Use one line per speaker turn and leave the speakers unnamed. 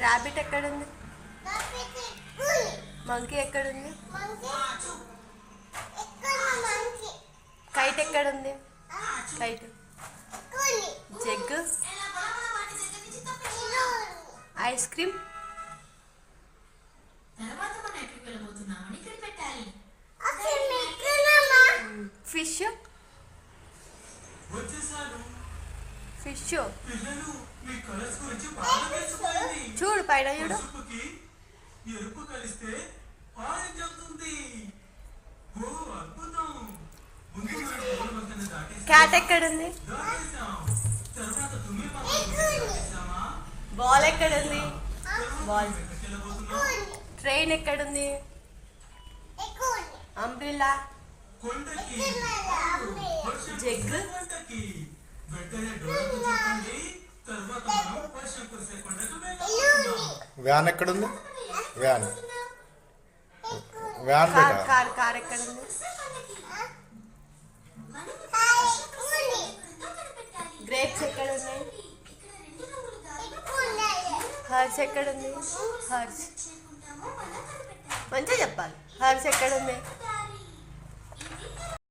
Rabbit ఎక్కడుంది? Monkey ఎక్కడుంది? Kite ఎక్కడుంది? Kite. Jug. Ice cream. Fish. Fish చూడు, పైన చూడు. క్యాట్ ఎక్కడుంది? బాల్ ఎక్కడుంది? బాల్. ట్రైన్ ఎక్కడుంది? అంబ్రిల్లా. జగ్.
వ్యాన్ ఎక్కడుంది? వ్యాన్.
కార్. కార్ ఎక్కడుంది? గ్రేప్స్ ఎక్కడున్నాయి? హర్స్ ఎక్కడుంది? హర్స్. మంచిగా చెప్పాలి. హర్స్ ఎక్కడుంది?